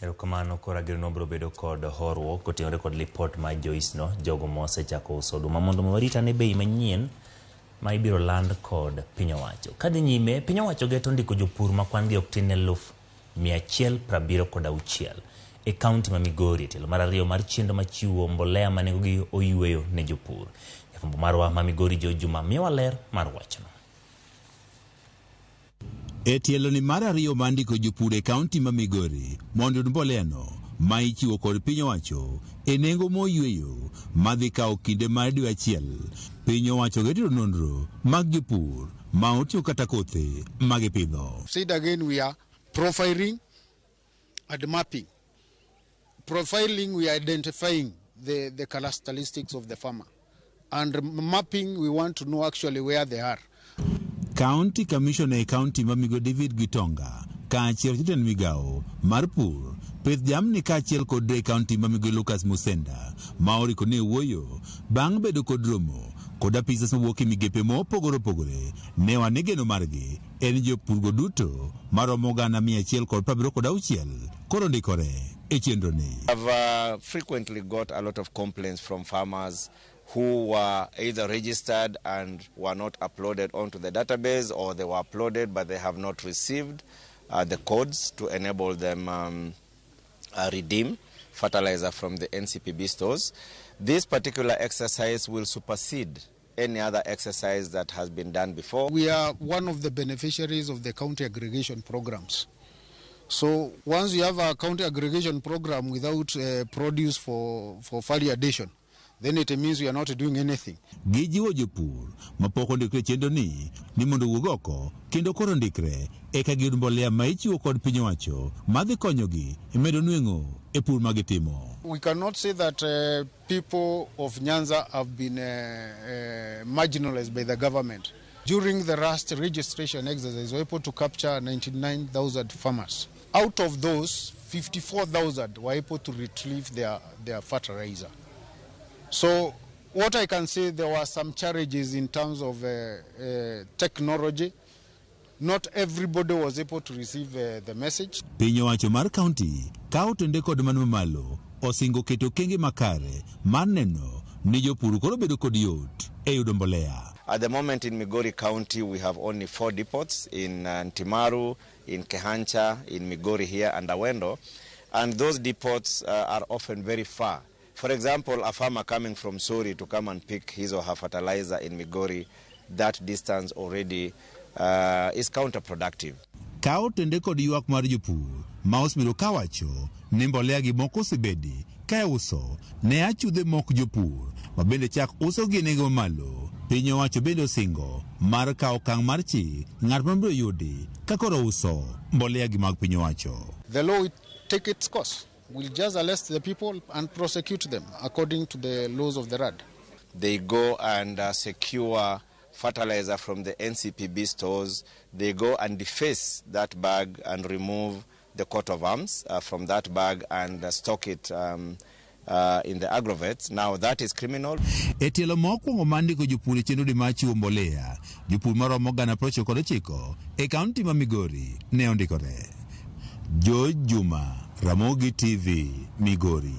Erokamano kora gino bro bedo kod horwo kotenore kod report ma Joyce no jogo mose chako uso oduma mondo warita ne bei manyien ma ibiro land kod piny owacho. Kadhi nyime piny owacho geto ndiko jopur ma kwan gi ok tin 176,000 e kaunti ma Migori telo mar ariyo mar chiendo machiwo mbolea ma nengogi oyueyo ne jopur. Jafwambo marwa ma Migori Juma miyowa ler mar wachno. E tielo ni mar ariyo ma ndiko jopur e kaunti ma Migori mondo mbolea no ma ichiwo kod piny owacho e nengo moyueyo madhi kawo kinde mar dwe achiel. Piny owacho geto nonro mag jopur ma otiyo kata kothe magipidho. Said again, we are profiling and mapping. Profiling, we are identifying the characteristics of the farmer, and mapping, we want to know actually where they are. County Commissioner e County ma Migori David Gitonga kaachiel jatend migao mar pur pith jamni kaachiel kod e County ma Migori Lucas Musenda ma oriko ne wuoyo bang' bedo kod romo kod apisas mawuok e migepe mopogore opogore ne wane geno margi en jopurgo duto maromo 176 koro ndikore e chenro ni. I've frequently got a lot of complaints from farmers who were either registered and were not uploaded onto the database, or they were uploaded but they have not received the codes to enable them redeem fertilizer from the NCPB stores. This particular exercise will supersede any other exercise that has been done before. We are one of the beneficiaries of the county aggregation programs. So once you have a county aggregation program without produce for validation, then it means we are not doing anything. Gijiwo jopur mapoko ndikre chendo ni mondo wuog oko kendo koro ndikre eka gir mbolea ma ichiwo kod piny owacho madhi konyogi medo nweng'o e pur magitimo. We cannot say that people of Nyanza have been marginalized by the government. During the last registration exercise, we were able to capture 99,000 farmers. Out of those, 54,000 were able to retrieve their fertilizer. So what I can say, there were some challenges in terms of technology. Not everybody was able to receive the message. Piny owacho mar county kawo tende kod mano malo osingo keto kenge makare mar neno ni jopur koro bedo kod yot e yudo mbolea. At the moment in Migori County, we have only 4 depots in Ntimaru, in Kehancha, in Migori here, and Awendo. And those depots are often very far. For example, a farmer coming from Sori to come and pick his or her fertilizer in Migori, that distance already is counterproductive. Kawo tende kod ywak mar jopur ma osebiro kawacho ni mbolea gi moko osebedi ka uso ne achudhe mok jopur ma bende chak uso gi nengo malo. Piny owacho bende osingo mar kawo okang' mar chik ng'at ma biro yudi ka koro uso mbolea gi mag piny owacho. The law will take its course. We'll just arrest the people and prosecute them according to the laws of the RAD. They go and secure fertilizer from the NCPB stores. They go and deface that bag and remove the coat of arms from that bag and stock it in the agrovets. Now that is criminal. Etielo mokwongo mandiko jopur chenro di machiwo mbolea jopur maromo 199 e kaunti ma Migori ne ondikore. Juma, Ramogi TV, Migori.